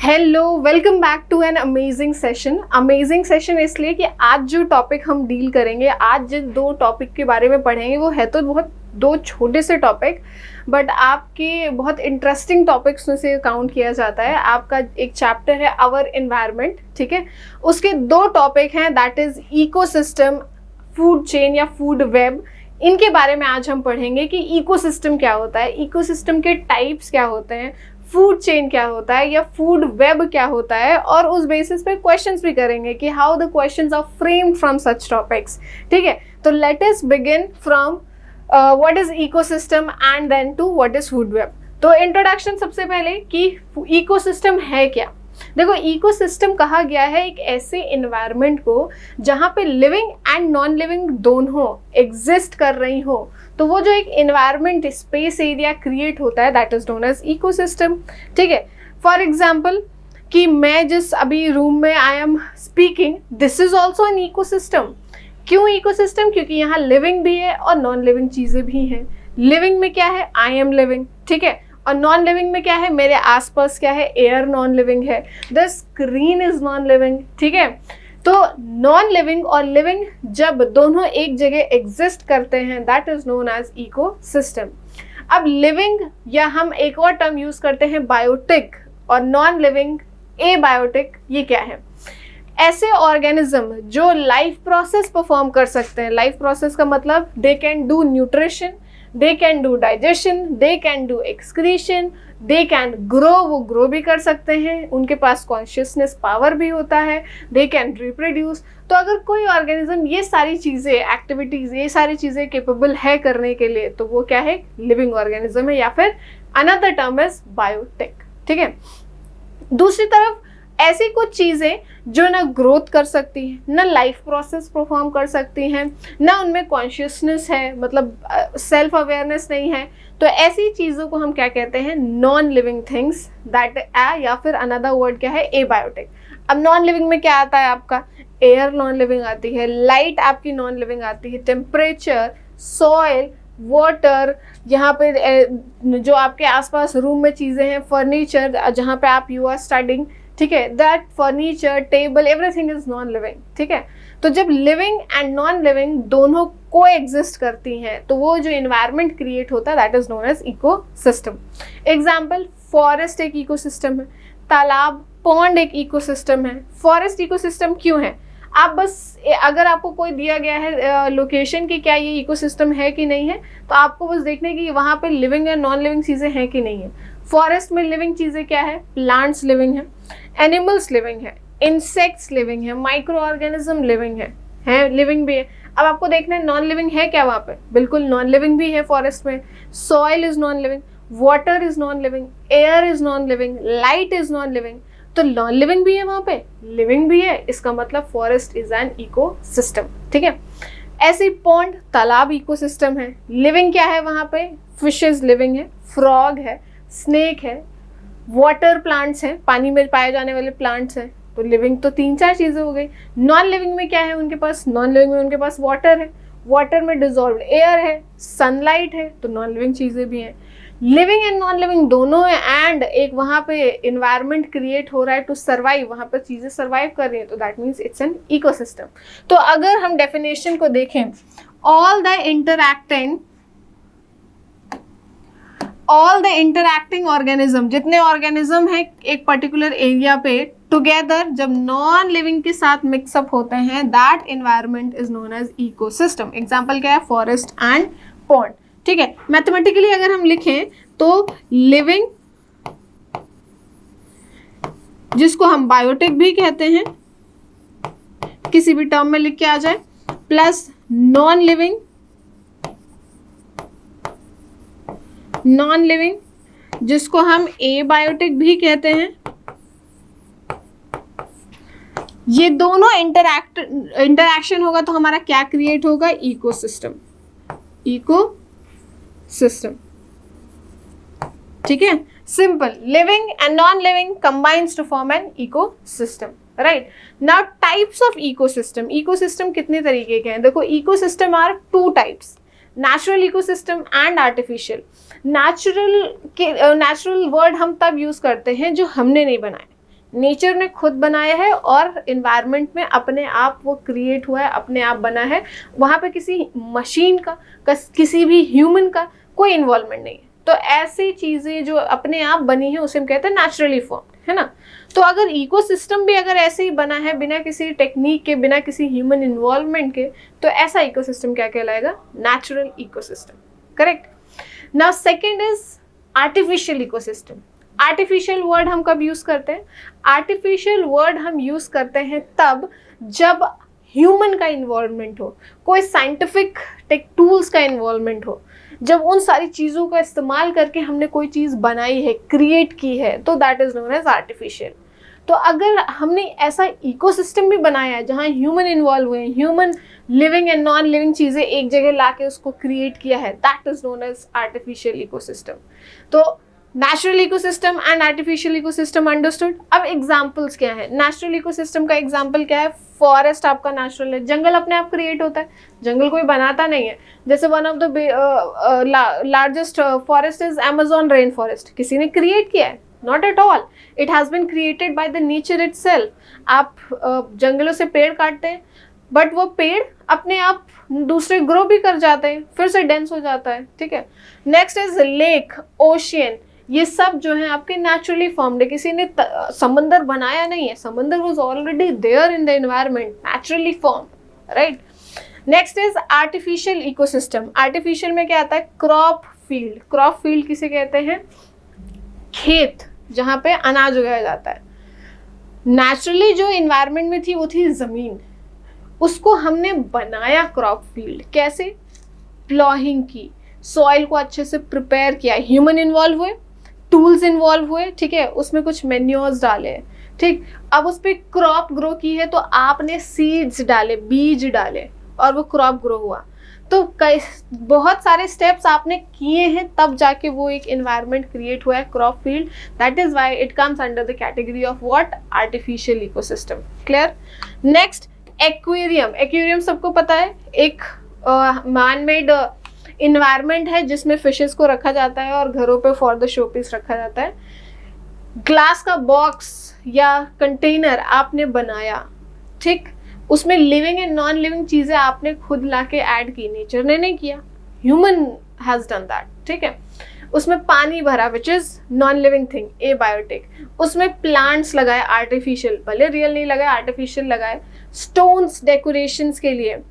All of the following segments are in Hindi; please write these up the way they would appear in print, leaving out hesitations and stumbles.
Hello, welcome back to an amazing session. Amazing session इसलिए कि आज जो टॉपिक हम डील करेंगे, आज जिन दो टॉपिक के बारे में पढ़ेंगे वो है तो बहुत दो छोटे से टॉपिक, बट आपके बहुत इंटरेस्टिंग टॉपिक्स में से काउंट किया जाता है। आपका एक चैप्टर है आवर एनवायरनमेंट, ठीक है, उसके दो टॉपिक हैं, that is ecosystem, food chain या फूड वेब। इनके बारे में आज हम पढ़ेंगे कि इकोसिस्टम क्या होता है, इकोसिस्टम के टाइप्स क्या होते हैं, फूड चेन क्या होता है या फूड वेब क्या होता है, और उस बेसिस पे क्वेश्चंस भी करेंगे कि how the questions are framed from such topics. ठीक है, तो let us begin from what is ecosystem and then to what is food web. तो इंट्रोडक्शन सबसे पहले कि इकोसिस्टम है क्या। देखो, इकोसिस्टम कहा गया है एक ऐसे एनवायरनमेंट को जहाँ पे लिविंग एंड नॉन लिविंग दोनों एग्जिस्ट कर रही हो, तो वो जो एक एनवायरनमेंट स्पेस एरिया क्रिएट होता है that is known as ecosystem. ठीक है, फॉर एग्जांपल कि मैं जिस अभी रूम में I am speaking, this is also an ecosystem. क्यों इकोसिस्टम? क्योंकि यहाँ लिविंग भी है और नॉन लिविंग चीजें भी हैं। लिविंग में क्या है? आई एम लिविंग, ठीक है, और नॉन लिविंग में क्या है? मेरे आसपास क्या है? एयर नॉन लिविंग है, the screen is non living. ठीक है, तो नॉन लिविंग और लिविंग जब दोनों एक जगह एग्जिस्ट करते हैं that is known as ecosystem. अब लिविंग या हम एक और टर्म यूज करते हैं बायोटिक, और नॉन लिविंग एबायोटिक। ये क्या है? ऐसे ऑर्गेनिज्म जो लाइफ प्रोसेस परफॉर्म कर सकते हैं। लाइफ प्रोसेस का मतलब they can do nutrition, they can do digestion, they can do excretion, they can grow, वो ग्रो भी कर सकते हैं, उनके पास कॉन्शियसनेस पावर भी होता है, दे कैन रिप्रोड्यूस। तो अगर कोई ऑर्गेनिज्म ये सारी चीज़ें, एक्टिविटीज़, ये सारी चीज़ें केपेबल है करने के लिए, तो वो क्या है? लिविंग ऑर्गेनिज्म है, या फिर अनदर टर्म इज बायोटिक। ठीक है, दूसरी तरफ ऐसी कुछ चीज़ें जो ना ग्रोथ कर सकती हैं, ना लाइफ प्रोसेस परफॉर्म कर सकती हैं, ना उनमें कॉन्शियसनेस है, मतलब सेल्फ अवेयरनेस नहीं है, तो ऐसी चीज़ों को हम क्या कहते हैं? नॉन लिविंग थिंग्स, दैट या फिर अनदर वर्ड क्या है? एबायोटिक। अब नॉन लिविंग में क्या आता है आपका? एयर नॉन लिविंग आती है, लाइट आपकी नॉन लिविंग आती है, टेम्परेचर, सॉइल, वाटर, यहाँ पे जो आपके आसपास रूम में चीज़ें हैं, फर्नीचर जहाँ पे आप यू आर स्टडिंग, ठीक है, that furniture, table, everything is non living. ठीक है, तो जब लिविंग एंड नॉन लिविंग दोनों को एग्जिस्ट करती हैं तो वो जो इन्वायरमेंट क्रिएट होता है that is known as ecosystem. Example, forest एक इकोसिस्टम है, तालाब, पॉन्ड एक इकोसिस्टम है। फॉरेस्ट इकोसिस्टम क्यों है? आप बस अगर आपको कोई दिया गया है लोकेशन की क्या ये इकोसिस्टम है कि नहीं है, तो आपको बस देखने की वहाँ पे लिविंग या नॉन लिविंग चीज़ें हैं कि नहीं है। फॉरेस्ट में लिविंग चीज़ें क्या है? प्लांट्स लिविंग है, एनिमल्स लिविंग है, इंसेक्ट्स लिविंग है, माइक्रो ऑर्गेनिज्म लिविंग है लिविंग भी है। अब आपको देखना है नॉन लिविंग है क्या वहाँ पे? बिल्कुल नॉन लिविंग भी है फॉरेस्ट में। Soil is non living, water is non living, air is non living, light is non living. तो नॉन लिविंग भी है वहाँ पे, लिविंग भी है, इसका मतलब फॉरेस्ट इज एन इकोसिस्टम। ठीक है, ऐसी पॉन्ड, तालाब इकोसिस्टम है। लिविंग क्या है वहाँ पे? फिशेज लिविंग है, फ्रॉग है, स्नेक है, वाटर प्लांट्स हैं, पानी में पाए जाने वाले प्लांट्स हैं। तो लिविंग तो 3-4 चीज़ें हो गई। नॉन लिविंग में क्या है उनके पास? नॉन लिविंग में उनके पास वाटर है, वाटर में डिजॉल्व्ड एयर है, सनलाइट है, तो नॉन लिविंग चीज़ें भी हैं। लिविंग एंड नॉन लिविंग दोनों है, एंड एक वहाँ पे इन्वायरमेंट क्रिएट हो रहा है टू सर्वाइव, वहाँ पर चीज़ें सर्वाइव कर रही हैं, तो that means it's an ecosystem. तो अगर हम डेफिनेशन को देखें, ऑल द इंटरैक्टिंग ऑर्गेनिज्म, जितने ऑर्गेनिज्म हैं एक पर्टिकुलर एरिया पे, टुगेदर जब नॉन लिविंग के साथ मिक्सअप होते हैं, that environment is known as ecosystem. Example क्या है? Forest and pond. ठीक है, मैथमेटिकली अगर हम लिखें तो लिविंग, जिसको हम बायोटिक भी कहते हैं, किसी भी टर्म में लिख के आ जाए, प्लस नॉन लिविंग, जिसको हम एबायोटिक भी कहते हैं, ये दोनों इंटरैक्शन होगा तो हमारा क्या क्रिएट होगा? इकोसिस्टम। ठीक है, simple. Living and non living combines to form an ecosystem, right. Now types of ecosystem. Ecosystem कितने तरीके के हैं? देखो, ecosystem are 2 types, natural ecosystem and artificial. Natural word हम तब यूज करते हैं जो हमने नहीं बनाए, नेचर ने खुद बनाया है और इन्वायरमेंट में अपने आप वो क्रिएट हुआ है, अपने आप बना है। वहाँ पे किसी मशीन का, किसी भी ह्यूमन का कोई इन्वॉल्वमेंट नहीं है। तो ऐसी चीज़ें जो अपने आप बनी है उसे हम कहते हैं नेचुरली फॉर्म्ड, है ना। तो अगर इकोसिस्टम भी अगर ऐसे ही बना है बिना किसी टेक्निक के, बिना किसी ह्यूमन इन्वॉल्वमेंट के, तो ऐसा इकोसिस्टम क्या कहलाएगा? Natural ecosystem, correct. Now second is artificial ecosystem. Artificial word हम कब यूज करते हैं? आर्टिफिशियल वर्ड हम यूज करते हैं तब जब ह्यूमन का इन्वॉल्वमेंट हो, कोई साइंटिफिक टेक टूल्स का इन्वॉल्वमेंट हो, जब उन सारी चीज़ों का इस्तेमाल करके हमने कोई चीज़ बनाई है, क्रिएट की है, तो that is known as artificial. तो अगर हमने ऐसा इकोसिस्टम भी बनाया है जहाँ ह्यूमन इन्वॉल्व हुए हैं, human living and non living चीज़ें एक जगह ला के उसको क्रिएट किया है, that is known as artificial ecosystem. तो natural ecosystem and artificial ecosystem understood. अब एग्जांपल्स क्या है? नेचुरल इकोसिस्टम का एग्जांपल क्या है? फॉरेस्ट आपका नेचुरल है, जंगल अपने आप क्रिएट होता है, जंगल कोई बनाता नहीं है। जैसे one of the largest forest is Amazon rain forest, किसी ने क्रिएट किया है? Not at all, it has been created by the nature itself. आप जंगलों से पेड़ काटते हैं, बट वो पेड़ अपने आप दूसरे ग्रो भी कर जाते हैं, फिर से डेंस हो जाता है, ठीक है। नेक्स्ट इज लेक, ओशियन, ये सब जो है आपके नेचुरली फॉर्म्ड है, किसी ने समंदर बनाया नहीं है, समंदर was already there in the environment, naturally formed, right. Next is artificial ecosystem. Artificial में क्या आता है? Crop field. क्रॉप फील्ड किसे कहते हैं? खेत जहाँ पे अनाज उगाया जाता है। नेचुरली जो इन्वायरमेंट में थी वो थी ज़मीन, उसको हमने बनाया क्रॉप फील्ड। कैसे? प्लॉइंग की, सॉइल को अच्छे से प्रिपेयर किया, ह्यूमन इन्वॉल्व हुए, टूल्स इन्वॉल्व हुए, ठीक है, उसमें कुछ मैन्योर्स डाले, ठीक। अब उस पर क्रॉप ग्रो की है तो आपने सीड्स डाले, बीज डाले, और वो क्रॉप ग्रो हुआ। तो कई बहुत सारे स्टेप्स आपने किए हैं तब जाके वो एक एनवायरनमेंट क्रिएट हुआ है, crop field. That is why it comes under the category of what? Artificial ecosystem. Clear? Next, aquarium. Aquarium सबको पता है, एक मैन मेड इन्वायरमेंट है जिसमें फिशेस को रखा जाता है और घरों पे फॉर द शो पीस रखा जाता है। ग्लास का बॉक्स या कंटेनर आपने बनाया, ठीक, उसमें लिविंग एंड नॉन लिविंग चीज़ें आपने खुद लाके ऐड की, नेचर ने नहीं किया, ह्यूमन हैज़ डन दैट, ठीक है। उसमें पानी भरा which is non living thing, abiotic. उसमें प्लांट्स लगाए आर्टिफिशियल, भले रियल नहीं लगाए, आर्टिफिशियल लगाए। स्टोन्स डेकोरेशंस के लिए,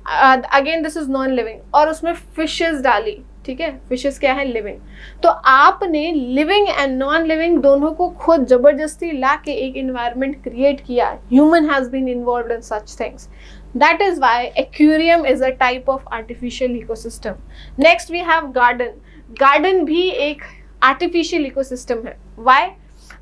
again this is non living. और उसमें फिशेस डाली, ठीक है, फिशेस क्या है? लिविंग। तो आपने लिविंग एंड नॉन लिविंग दोनों को खुद जबरदस्ती ला के एक इन्वायरमेंट क्रिएट किया। Human has been involved in such things. That is why aquarium is a type of artificial ecosystem. Next we have garden. Garden भी एक आर्टिफिशियल इकोसिस्टम है। व्हाई?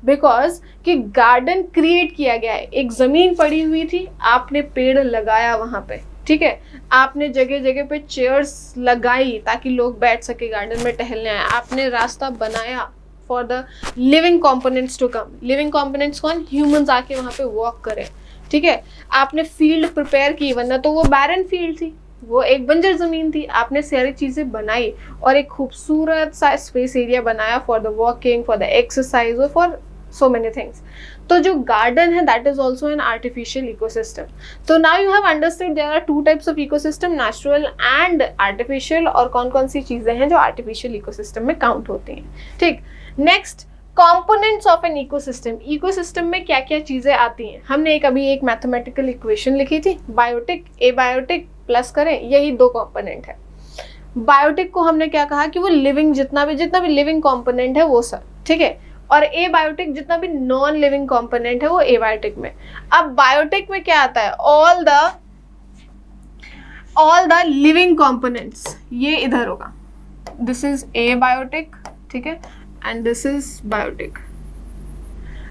बिकॉज कि गार्डन क्रिएट किया गया है, एक ज़मीन पड़ी हुई थी, आपने पेड़ लगाया वहाँ पे, ठीक है, आपने जगह जगह पे चेयर्स लगाई ताकि लोग बैठ सके, गार्डन में टहलने आए, आपने रास्ता बनाया for the living components to come. Living components कौन? ह्यूमंस आके वहाँ पे वॉक करें, ठीक है। आपने फील्ड प्रिपेयर की, वरना तो वो बैरन फील्ड थी, वो एक बंजर ज़मीन थी। आपने सारी चीज़ें बनाई और एक खूबसूरत सा स्पेस एरिया बनाया for the walking, for the exercise और फॉर so many things. तो जो garden है that is also an artificial ecosystem. So now you have understood there are two types of ecosystem, natural and artificial, और कौन कौन सी चीज़ें हैं जो artificial ecosystem में count होती हैं, ठीक। Next, components of an ecosystem. ecosystem में क्या क्या चीज़ें आती हैं? हमने अभी एक mathematical equation लिखी थी, बायोटिक, एबायोटिक प्लस करें, यही दो component है। बायोटिक को हमने क्या कहा कि वो लिविंग, जितना भी लिविंग कॉम्पोनेंट है वो सब, ठीक है। और एबायोटिक जितना भी नॉन लिविंग कंपोनेंट है वो एबायोटिक में। अब बायोटिक में क्या आता है? ऑल द लिविंग कंपोनेंट्स, ये इधर होगा, दिस इज एबायोटिक, ठीक है, and this is biotic,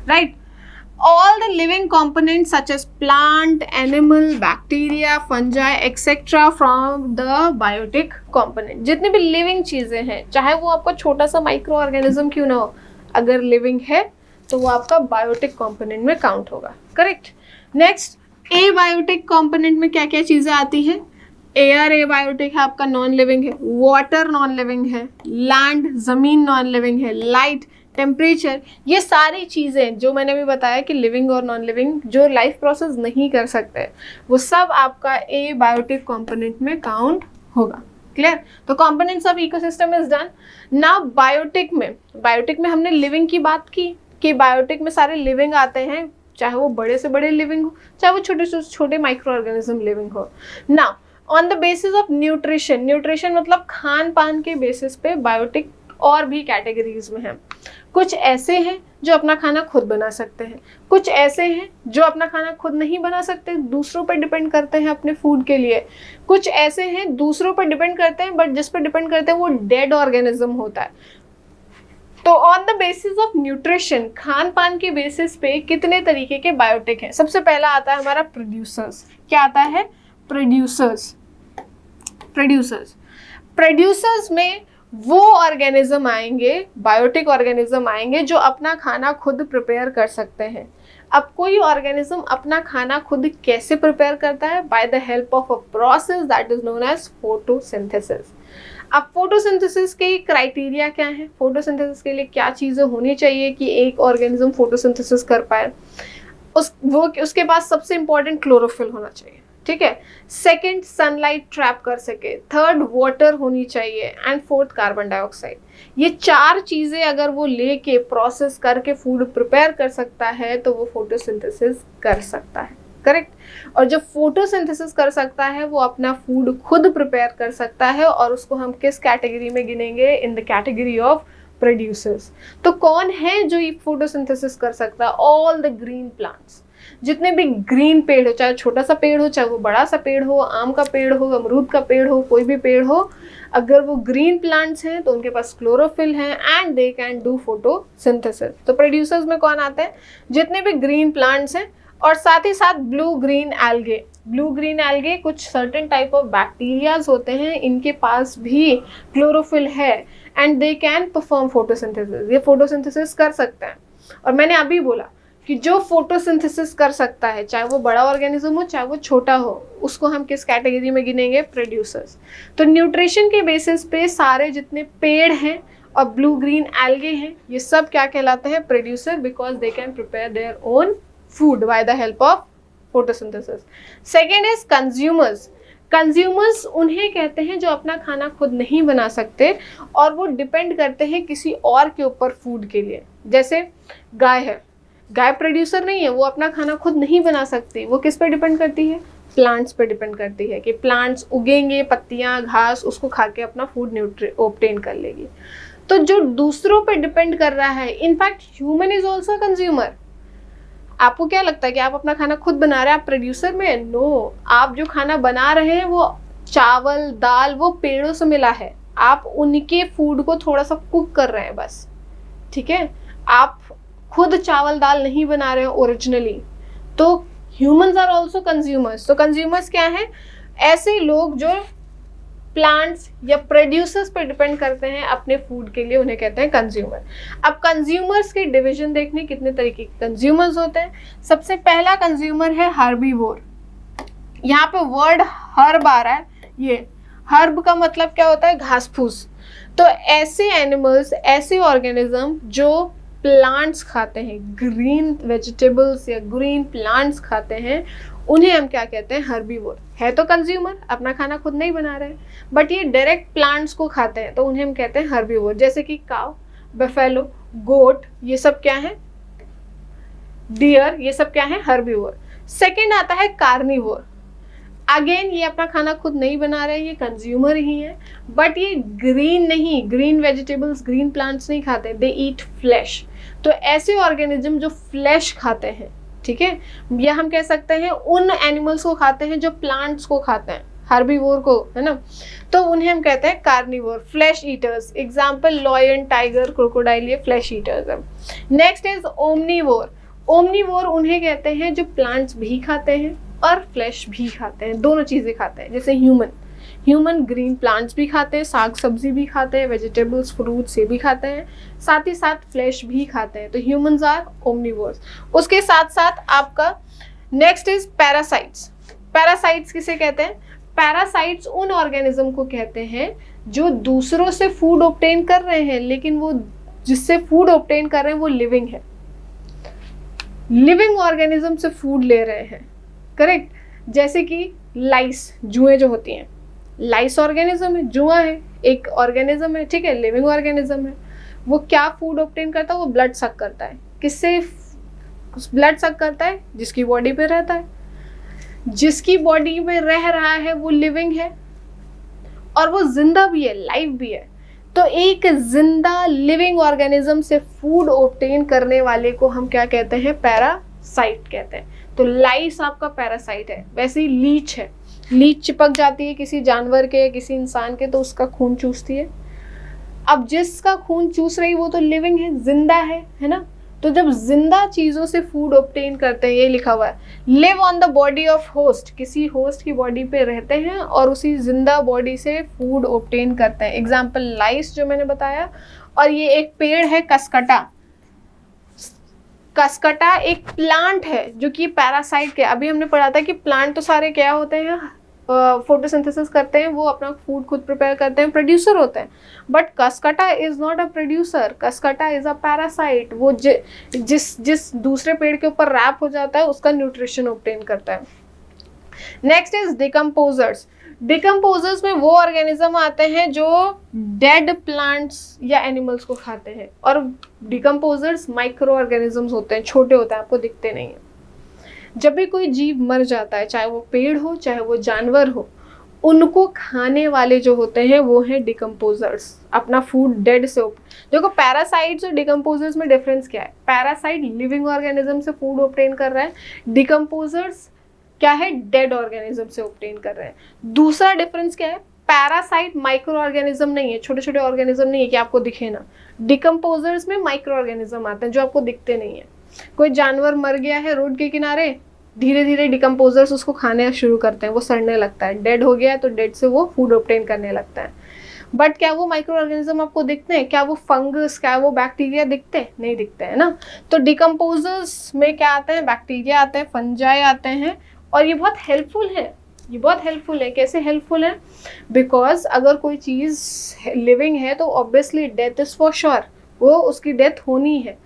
right. All the living components such as plant, animal, bacteria, fungi etcetera from the biotic component. जितनी भी लिविंग चीजें हैं, चाहे वो आपका छोटा सा माइक्रो ऑर्गेनिज्म क्यों ना हो, अगर लिविंग है तो वो आपका बायोटिक कंपोनेंट में काउंट होगा, करेक्ट। नेक्स्ट, एबायोटिक कंपोनेंट में क्या क्या चीज़ें आती हैं? एयर एबायोटिक है आपका, नॉन लिविंग है। वाटर नॉन लिविंग है। लैंड, ज़मीन नॉन लिविंग है। लाइट, टेम्परेचर, ये सारी चीज़ें जो मैंने अभी बताया कि लिविंग और नॉन लिविंग जो लाइफ प्रोसेस नहीं कर सकते, वो सब आपका ए बायोटिक कंपोनेंट में काउंट होगा। क्लियर? तो components of ecosystem is done. Now biotic में हमने लिविंग की बात की कि बायोटिक में सारे लिविंग आते हैं, चाहे वो बड़े से बड़े लिविंग हो, चाहे वो छोटे से छोटे माइक्रो ऑर्गेनिज्म लिविंग हो। Now on the basis of nutrition मतलब खान पान के बेसिस पे बायोटिक और भी कैटेगरीज में हैं। कुछ ऐसे हैं जो अपना खाना खुद बना सकते हैं, कुछ ऐसे हैं जो अपना खाना खुद नहीं बना सकते, दूसरों पर डिपेंड करते हैं अपने फूड के लिए। कुछ ऐसे हैं दूसरों पर डिपेंड करते हैं, बट जिस पर डिपेंड करते हैं वो डेड ऑर्गेनिज्म होता है। तो on the basis of nutrition, Khan पान के बेसिस पे कितने तरीके के बायोटिक हैं। सबसे पहला आता है हमारा प्रोड्यूसर्स। क्या आता है? प्रोड्यूसर्स में वो ऑर्गेनिज्म आएंगे, बायोटिक ऑर्गेनिज्म आएंगे जो अपना खाना खुद प्रिपेयर कर सकते हैं। अब कोई ऑर्गेनिज्म अपना खाना खुद कैसे प्रिपेयर करता है? By the help of a process that is known as photosynthesis. अब फोटोसिंथेसिस के क्राइटेरिया क्या है? फोटोसिंथेसिस के लिए क्या चीज़ें होनी चाहिए कि एक ऑर्गेनिज्म फोटोसिंथेसिस कर पाए? उसके पास सबसे इंपॉर्टेंट क्लोरोफिल होना चाहिए, ठीक है। सेकंड, सनलाइट ट्रैप कर सके। थर्ड, वाटर होनी चाहिए। And fourth, carbon dioxide. ये 4 चीज़ें अगर वो लेके प्रोसेस करके फूड प्रिपेयर कर सकता है तो वो फोटोसिंथेसिस कर सकता है, करेक्ट। और जब फोटोसिंथेसिस कर सकता है वो अपना फूड खुद प्रिपेयर कर सकता है, और उसको हम किस कैटेगरी में गिनेंगे? In the category of producers. तो कौन है जो ये फोटोसिंथेसिस कर सकता है? ऑल द ग्रीन प्लांट्स, जितने भी ग्रीन पेड़ हो, चाहे छोटा सा पेड़ हो, चाहे वो बड़ा सा पेड़ हो, आम का पेड़ हो, अमरूद का पेड़ हो, कोई भी पेड़ हो, अगर वो ग्रीन प्लांट्स हैं तो उनके पास क्लोरोफिल है and they can do photosynthesis. तो प्रोड्यूसर्स में कौन आते हैं? जितने भी ग्रीन प्लांट्स हैं, और साथ ही साथ ब्लू ग्रीन एल्गे कुछ सर्टेन टाइप ऑफ बैक्टीरियाज होते हैं, इनके पास भी क्लोरोफिल है and they can perform photosynthesis. ये फोटोसिंथेसिस कर सकते हैं। और मैंने अभी बोला कि जो फोटोसिंथेसिस कर सकता है, चाहे वो बड़ा ऑर्गेनिज्म हो चाहे वो छोटा हो, उसको हम किस कैटेगरी में गिनेंगे? प्रोड्यूसर्स। तो न्यूट्रिशन के बेसिस पे सारे जितने पेड़ हैं और ब्लू ग्रीन एल्गे हैं, ये सब क्या कहलाते हैं? Producer, because they can prepare their own food by the help of photosynthesis. Second is consumers उन्हें कहते हैं जो अपना खाना खुद नहीं बना सकते और वो डिपेंड करते हैं किसी और के ऊपर फूड के लिए। जैसे गाय है, गाय प्रोड्यूसर नहीं है, वो अपना खाना खुद नहीं बना सकती, वो किस पे डिपेंड करती है? प्लांट्स पे डिपेंड करती है कि प्लांट्स उगेंगे, पत्तियां, घास, उसको खा के अपना फूड ऑब्टेन कर लेगी। तो जो दूसरों पे डिपेंड कर रहा है, in fact human is also consumer. आपको क्या लगता है कि आप अपना खाना खुद बना रहे हैं, आप प्रोड्यूसर में? नो, आप जो खाना बना रहे हैं वो चावल, दाल, वो पेड़ों से मिला है, आप उनके फूड को थोड़ा सा कुक कर रहे हैं बस, ठीक है। आप खुद चावल दाल नहीं बना रहे हो ओरिजिनली। तो ह्यूमंस आर ऑल्सो कंज्यूमर्स। तो कंज्यूमर्स क्या है? ऐसे लोग जो प्लांट्स या प्रोड्यूसर्स पर डिपेंड करते हैं अपने फूड के लिए, उन्हें कहते हैं कंज्यूमर। अब कंज्यूमर्स के डिवीजन देखने, कितने तरीके के कंज्यूमर्स होते हैं। सबसे पहला कंज्यूमर है हर्बीवोर। यहाँ पे वर्ड हर्ब आ रहा है, ये हर्ब का मतलब क्या होता है? घास फूस। तो ऐसे एनिमल्स, ऐसे ऑर्गेनिज्म जो प्लांट्स खाते हैं, ग्रीन वेजिटेबल्स या ग्रीन प्लांट्स खाते हैं, उन्हें हम क्या कहते हैं? हर्बीवोर। है तो कंज्यूमर, अपना खाना खुद नहीं बना रहे, बट ये डायरेक्ट प्लांट्स को खाते हैं, तो उन्हें हम कहते हैं हर्बीवोर। जैसे कि काव, बफेलो, गोट, ये सब क्या है? डियर, ये सब क्या है? हर्बीवोर। सेकेंड आता है कार्निवोर। अगेन ये अपना खाना खुद नहीं बना रहे, ये कंज्यूमर ही है, बट ये ग्रीन वेजिटेबल्स, ग्रीन प्लांट्स नहीं खाते, दे ईट फ्लैश। तो ऐसे ऑर्गेनिज्म जो फ्लैश खाते हैं, ठीक है, या हम कह सकते हैं उन एनिमल्स को खाते हैं जो प्लांट्स को खाते हैं, हर्बीवोर को, है ना। तो उन्हें हम कहते हैं carnivore, flash eaters. Example lion, tiger, crocodile, ये फ्लैश ईटर्स है। Next is omnivore. ओमनीवोर उन्हें कहते हैं जो प्लांट्स भी खाते हैं और फ्लैश भी खाते हैं, दोनों चीज़ें खाते हैं। जैसे ह्यूमन ग्रीन प्लांट्स भी खाते हैं, साग सब्जी भी खाते हैं, वेजिटेबल्स, फ्रूट्स ये भी खाते हैं, साथ ही साथ फ्लैश भी खाते हैं। तो ह्यूमंस आर ओमनीवोर्स। उसके साथ साथ आपका नेक्स्ट इज पैरासाइट्स। पैरासाइट्स किसे कहते हैं? पैरासाइट्स उन ऑर्गेनिज्म को कहते हैं जो दूसरों से फूड ऑब्टेन कर रहे हैं, लेकिन वो जिससे फूड ऑब्टेन कर रहे हैं वो लिविंग है, लिविंग ऑर्गेनिज्म से फूड ले रहे हैं, करेक्ट। जैसे कि लाइस, जुएं जो होती हैं, लाइस ऑर्गेनिज्म है, जुआ है, एक ऑर्गेनिज्म है, ठीक है, लिविंग ऑर्गेनिज्म है। वो क्या फूड ऑब्टेन करता है, वो ब्लड सक करता है। किससे ब्लड सक करता है? जिसकी बॉडी पे रहता है। जिसकी बॉडी में रह रहा है वो लिविंग है और वो जिंदा भी है, लाइव भी है। तो एक जिंदा लिविंग ऑर्गेनिज्म से फूड ऑब्टेन करने वाले को हम क्या कहते हैं? पैरासाइट कहते हैं। तो लाइस आपका पैरासाइट है। वैसे ही लीच है, लीच चिपक जाती है किसी जानवर के, किसी इंसान के, तो उसका खून चूसती है। अब जिसका खून चूस रही वो तो लिविंग है, जिंदा है ना। तो जब जिंदा चीजों से फूड ऑब्टेन करते हैं, ये लिखा हुआ है live on the body of host, किसी होस्ट की बॉडी पे रहते हैं और उसी जिंदा बॉडी से फूड ऑब्टेन करते हैं। एग्जाम्पल लाइस जो मैंने बताया। और ये एक पेड़ है कसकटा। कसकटा एक प्लांट है जो कि पैरासाइट के, अभी हमने पढ़ा था कि प्लांट तो सारे क्या होते हैं? फोटोसिंथेसिस करते हैं, वो अपना फूड खुद प्रिपेयर करते हैं, प्रोड्यूसर होते हैं। But cuscuta is not a producer, cuscuta is a parasite. वो जिस दूसरे पेड़ के ऊपर रैप हो जाता है उसका न्यूट्रिशन ऑब्टेन करता है। Next is decomposers. डिकम्पोजर्स में वो ऑर्गेनिज्म आते हैं जो डेड प्लांट्स या एनिमल्स को खाते हैं। और डिकम्पोजर्स माइक्रो ऑर्गेनिजम्स होते हैं, छोटे होते हैं, आपको दिखते नहीं है। जब भी कोई जीव मर जाता है, चाहे वो पेड़ हो चाहे वो जानवर हो, उनको खाने वाले जो होते हैं वो हैं डिकम्पोजर्स। अपना फूड डेड से देखो, पैरासाइट्स और डिकम्पोजर्स में डिफरेंस क्या है? पैरासाइट लिविंग ऑर्गेनिज्म से फूड ऑब्टेन कर रहा है, डिकम्पोजर्स क्या है? डेड ऑर्गेनिज्म से ऑब्टेन कर रहे हैं। दूसरा डिफरेंस क्या है? पैरासाइट माइक्रो ऑर्गेनिज्म नहीं है, छोटे छोटे ऑर्गेनिज्म नहीं है कि आपको दिखे ना। डिकम्पोजर्स में माइक्रो ऑर्गेनिज्म आते हैं जो आपको दिखते नहीं है। कोई जानवर मर गया है रोड के किनारे, धीरे धीरे डिकम्पोजर्स उसको खाने शुरू करते हैं, वो सड़ने लगता है। डेड हो गया है तो डेड से वो फूड ऑब्टेन करने लगता है। बट क्या वो माइक्रो ऑर्गेनिज्म आपको दिखते हैं? क्या वो फंगस, क्या वो बैक्टीरिया दिखते हैं? नहीं दिखते हैं ना। तो डिकम्पोजर्स में क्या आते हैं? बैक्टीरिया आते हैं, फंजाई आते हैं। और ये बहुत हेल्पफुल है, ये बहुत हेल्पफुल है। कैसे हेल्पफुल है? बिकॉज अगर कोई चीज़ लिविंग है तो obviously death is for sure, वो उसकी डेथ होनी है।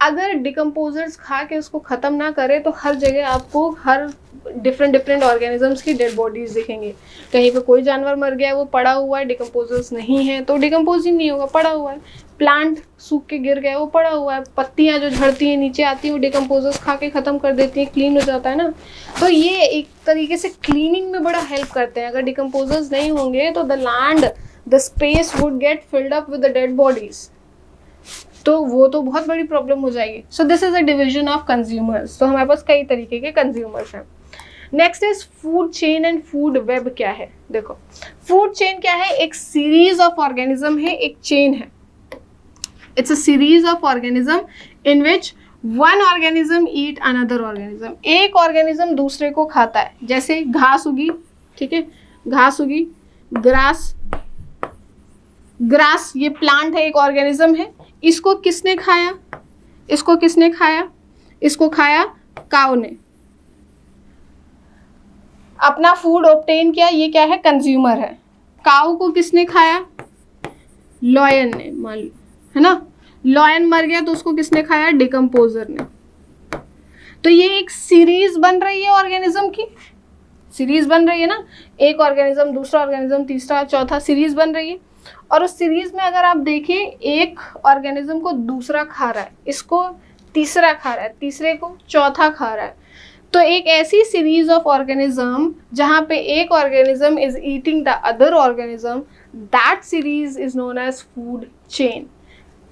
अगर डिकम्पोजर्स खा के उसको ख़त्म ना करे तो हर जगह आपको हर डिफरेंट ऑर्गेनिजम्स की डेड बॉडीज दिखेंगी। कहीं पे कोई जानवर मर गया है, वो पड़ा हुआ है, डिकम्पोजर्स नहीं है तो डिकम्पोज ही नहीं होगा, पड़ा हुआ है। प्लांट सूख के गिर गया है, वो पड़ा हुआ है। पत्तियां जो झड़ती हैं नीचे आती हैं, वो डिकम्पोजर्स खा के ख़त्म कर देती हैं, क्लीन हो जाता है ना। तो ये एक तरीके से क्लीनिंग में बड़ा हेल्प करते हैं। अगर डिकम्पोजर्स नहीं होंगे तो the land, the space would get filled up with the dead bodies, तो वो तो बहुत बड़ी प्रॉब्लम हो जाएगी। So this is a division of consumers. तो हमारे पास कई तरीके के कंज्यूमर्स हैं। Next is food chain and food web. क्या है? देखो, फूड चेन क्या है? एक सीरीज ऑफ ऑर्गेनिज्म है, एक चेन है। It's a series of organism in which one organism eat another organism. एक ऑर्गेनिज्म दूसरे को खाता है। जैसे घास उगी, ठीक है, घास उगी, ग्रास, ग्रास ये प्लांट है, एक ऑर्गेनिज्म है। इसको किसने खाया? इसको किसने खाया? इसको खाया काऊ ने, अपना फूड ऑब्टेन किया। ये क्या है? कंज्यूमर है। काऊ को किसने खाया? लॉयन ने, मान लो, है ना। लॉयन मर गया तो उसको किसने खाया? डिकम्पोजर ने। तो ये एक सीरीज बन रही है ऑर्गेनिज्म की, सीरीज बन रही है ना। एक ऑर्गेनिज्म, दूसरा ऑर्गेनिज्म, तीसरा, चौथा, सीरीज बन रही है। और उस सीरीज में अगर आप देखें, एक ऑर्गेनिज्म को दूसरा खा रहा है, इसको तीसरा खा रहा है, तीसरे को चौथा खा रहा है। तो एक ऐसी सीरीज ऑफ ऑर्गेनिज्म जहाँ पे एक organism is eating the other organism, that series is known as food chain.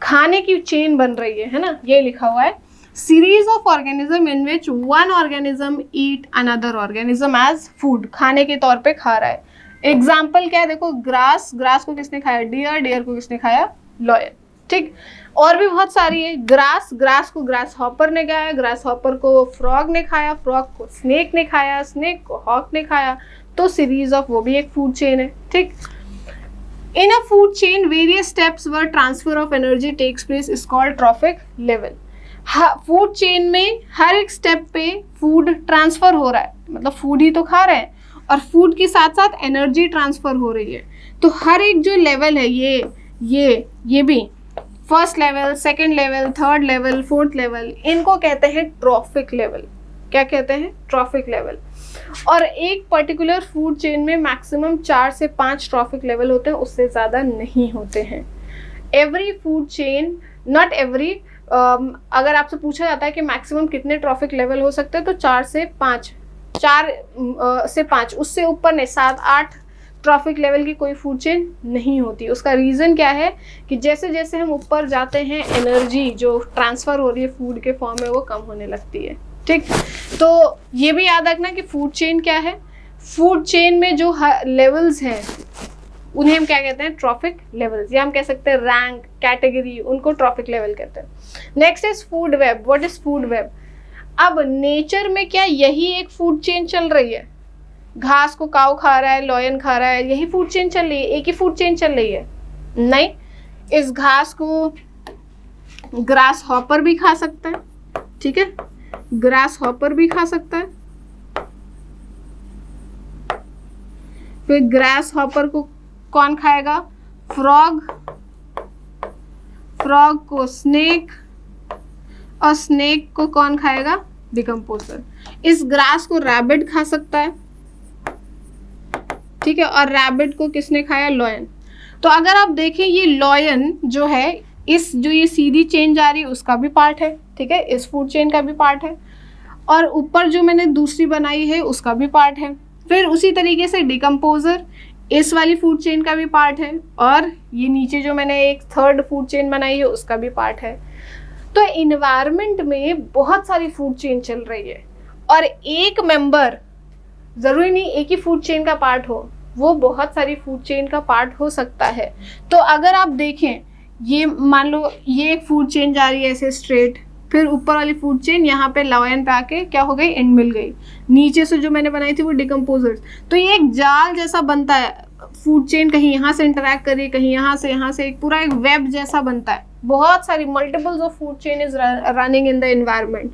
खाने की चेन बन रही है ना, ये लिखा हुआ है। Series of organism in which one organism eat another organism as food, खाने के तौर पे खा रहा है। एग्जाम्पल क्या है? देखो, ग्रास, ग्रास को किसने खाया? डियर, डियर को किसने खाया? लॉयन, ठीक। और भी बहुत सारी है। ग्रास, ग्रास को ग्रास हॉपर ने खाया, ग्रास हॉपर को फ्रॉग ने खाया, फ्रॉग को स्नेक ने खाया, स्नेक को हॉक ने खाया। तो सीरीज ऑफ, वो भी एक फूड चेन है, ठीक। In a food chain various steps where transfer of energy takes place is called trophic level. Food chain में हर एक स्टेप पे फूड ट्रांसफर हो रहा है, मतलब फूड ही तो खा रहे हैं और फूड के साथ साथ एनर्जी ट्रांसफर हो रही है। तो हर एक जो लेवल है, ये भी, first level, second level, third level, fourth level, इनको कहते हैं ट्रॉफिक लेवल। क्या कहते हैं? Trophic level. और एक पर्टिकुलर फूड चेन में मैक्सिमम 4 से 5 ट्रॉफिक लेवल होते हैं, उससे ज़्यादा नहीं होते हैं। Every food chain, not every, अगर आपसे पूछा जाता है कि मैक्सिमम कितने ट्रॉफिक लेवल हो सकते हैं तो 4 से 5, 4 से 5, उससे ऊपर नहीं, 7-8 ट्रॉफिक लेवल की कोई फूड चेन नहीं होती। उसका रीज़न क्या है कि जैसे जैसे हम ऊपर जाते हैं एनर्जी जो ट्रांसफ़र हो रही है फूड के फॉर्म में वो कम होने लगती है। ठीक, तो ये भी याद रखना कि फूड चेन क्या है। फूड चेन में जो लेवल्स हैं उन्हें हम क्या कहते हैं? ट्रॉफिक लेवल्स, या हम कह सकते हैं रैंक, कैटेगरी, उनको ट्रॉफिक लेवल कहते हैं। Next is food web. What is food web? अब नेचर में क्या यही एक फूड चेन चल रही है? घास को काऊ खा रहा है, लॉयन खा रहा है, यही फूड चेन चल रही है? एक ही फूड चेन चल रही है? नहीं, इस घास को ग्रास हॉपर भी खा सकता है। ठीक है, ग्रास हॉपर भी खा सकता है। फिर ग्रास हॉपर को कौन खाएगा? फ्रॉग, फ्रॉग को स्नेक, और स्नेक को कौन खाएगा? डिकम्पोजर। इस ग्रास को रैबिट खा सकता है। ठीक है, और रैबिट को किसने खाया? लॉयन। तो अगर आप देखें ये लॉयन जो है, इस जो ये सीधी चेन जा रही है उसका भी पार्ट है। ठीक है, इस फूड चेन का भी पार्ट है, और ऊपर जो मैंने दूसरी बनाई है उसका भी पार्ट है। फिर उसी तरीके से डिकम्पोजर इस वाली फूड चेन का भी पार्ट है, और ये नीचे जो मैंने एक थर्ड फूड चेन बनाई है उसका भी पार्ट है। तो इन्वायरमेंट में बहुत सारी फूड चेन चल रही है, और एक मेंबर, ज़रूरी नहीं एक ही फूड चेन का पार्ट हो, वो बहुत सारी फूड चेन का पार्ट हो सकता है। तो अगर आप देखें, ये मान लो ये एक फूड चेन जा रही है ऐसे स्ट्रेट, फिर ऊपर वाली फूड चेन यहाँ पे लायन पे आके क्या हो गई? एंड मिल गई। नीचे से जो मैंने बनाई थी वो डिकम्पोजर्स। तो ये एक जाल जैसा बनता है, फूड चेन कहीं यहाँ से इंटरैक्ट करी, कहीं यहाँ से, एक पूरा एक वेब जैसा बनता है। बहुत सारी multiples of food chain is running in the environment.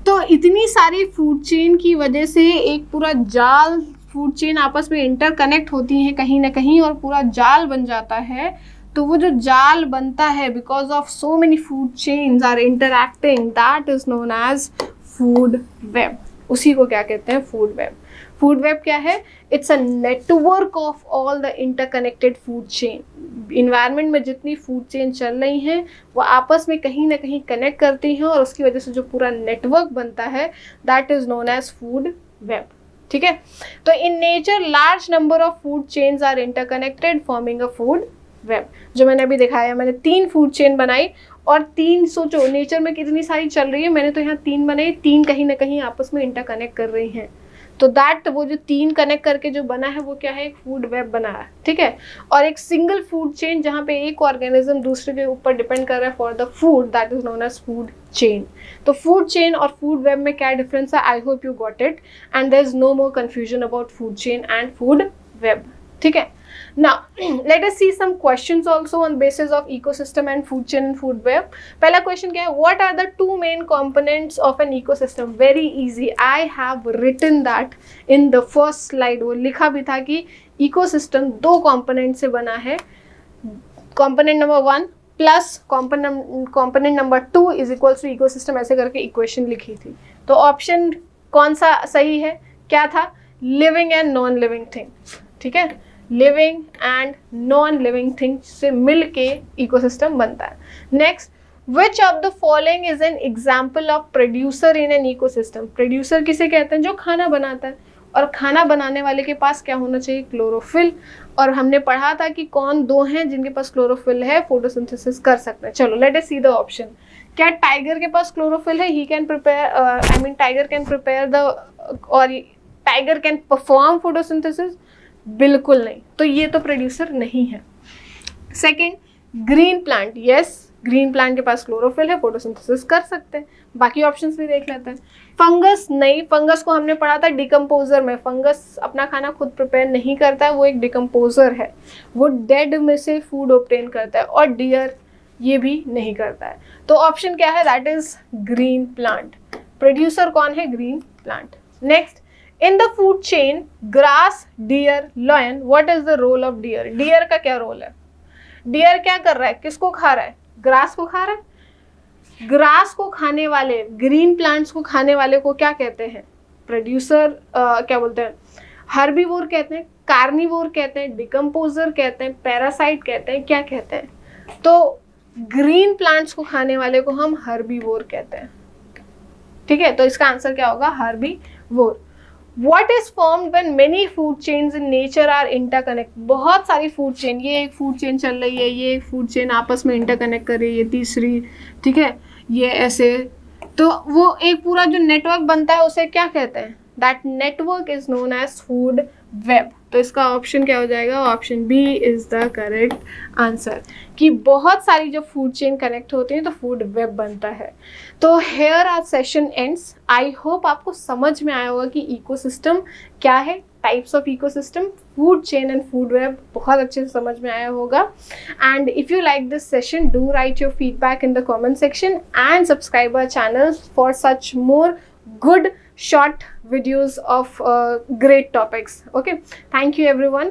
तो इतनी सारी फूड चेन की वजह से एक पूरा जाल, फूड चेन आपस में इंटरकनेक्ट होती हैं कहीं ना कहीं, और पूरा जाल बन जाता है। तो वो जो जाल बनता है because of so many food chains are interacting, that is known as food web. उसी को क्या कहते हैं? Food web. फूड वेब क्या है? It's a network of all the interconnected food chain. Environment में जितनी फूड चेन चल रही हैं वो आपस में कहीं ना कहीं कनेक्ट करती हैं, और उसकी वजह से जो पूरा नेटवर्क बनता है that is known as food web. ठीक है, तो in nature large number of food chains are interconnected forming a food web. जो मैंने अभी दिखाया, मैंने 3 फूड चेन बनाई, और 3, सोचो नेचर में कितनी सारी चल रही है, मैंने तो यहाँ 3 बनाई, 3 कहीं ना कहीं आपस में इंटरकनेक्ट कर रही हैं। तो दैट, वो जो 3 कनेक्ट करके जो बना है वो क्या है? एक फूड वेब बना है। ठीक है, और एक सिंगल फूड चेन जहाँ पे एक ऑर्गेनिज्म दूसरे के ऊपर डिपेंड कर रहा है for the food, that is known as food chain. तो फूड चेन और फूड वेब में क्या डिफरेंस है? I hope you got it, and there is no more confusion about food chain and food web. ठीक है, now let us see some questions also on basis of ecosystem and food chain and food web. पहला question क्या है? What are the 2 main components of an ecosystem? Very easy, I have written that in the first slide. वो लिखा भी था कि ecosystem 2 component से बना है। component number 1 plus component number 2 is equals to ecosystem, ऐसे करके equation लिखी थी। तो option कौन सा सही है? क्या था? living and non living thing। ठीक है, living and non living thing से मिल के इकोसिस्टम बनता है। Next, which of the following is an example of producer in an ecosystem? Producer किसे कहते हैं? जो खाना बनाता है, और खाना बनाने वाले के पास क्या होना चाहिए? क्लोरोफिल। और हमने पढ़ा था कि कौन 2 हैं जिनके पास क्लोरोफिल है, फोटोसिंथेसिस कर सकते हैं। चलो let us see the option. क्या टाइगर के पास क्लोरोफिल है? He can prepare, tiger can prepare the, और टाइगर कैन परफॉर्म फोटोसिंथेसिस? बिल्कुल नहीं। तो ये तो प्रोड्यूसर नहीं है। Second, green plant, yes green plant के पास क्लोरोफिल है, फोटोसिंथेसिस कर सकते हैं। बाकी ऑप्शंस भी देख लेते हैं। फंगस, नहीं, फंगस को हमने पढ़ा था डिकम्पोजर में। फंगस अपना खाना खुद प्रिपेयर नहीं करता है, वो एक डिकम्पोजर है, वो डेड में से फूड ऑब्टेन करता है। और डियर ये भी नहीं करता है। तो ऑप्शन क्या है? That is green plant. Producer कौन है? Green plant. Next, in the food chain grass, deer, lion, what is the role of deer? Deer का क्या रोल है? डियर क्या कर रहा है? किसको खा रहा है? ग्रास को खा रहा है। ग्रास को खाने वाले, ग्रीन प्लांट्स को खाने वाले को क्या कहते हैं? प्रोड्यूसर, क्या बोलते हैं, हर्बीवोर कहते हैं, कार्निवोर कहते हैं, डिकम्पोजर कहते हैं, पैरासाइट कहते हैं, क्या कहते हैं? तो ग्रीन प्लांट्स को खाने वाले को हम हर्बीवोर कहते हैं। ठीक है, तो इसका आंसर क्या होगा? Herbivore. What is formed when many food chains in nature are interconnect? बहुत सारी फूड चेन, ये एक फूड चेन चल रही है, ये एक फूड चेन आपस में इंटरकनेक्ट कर रही है, ये तीसरी, ठीक है, ये ऐसे, तो वो एक पूरा जो नेटवर्क बनता है उसे क्या कहते हैं? That network is known as food web. तो इसका ऑप्शन क्या हो जाएगा? Option B is the correct answer, कि बहुत सारी जो फूड चेन कनेक्ट होती हैं तो फूड वेब बनता है। तो here our session ends. I hope आपको समझ में आया होगा कि इकोसिस्टम क्या है, types of ecosystem, food chain and food web बहुत अच्छे से समझ में आया होगा। And if you like this session, do write your feedback in the comment section and subscribe our channel for such more good short videos of great topics. Okay, thank you everyone.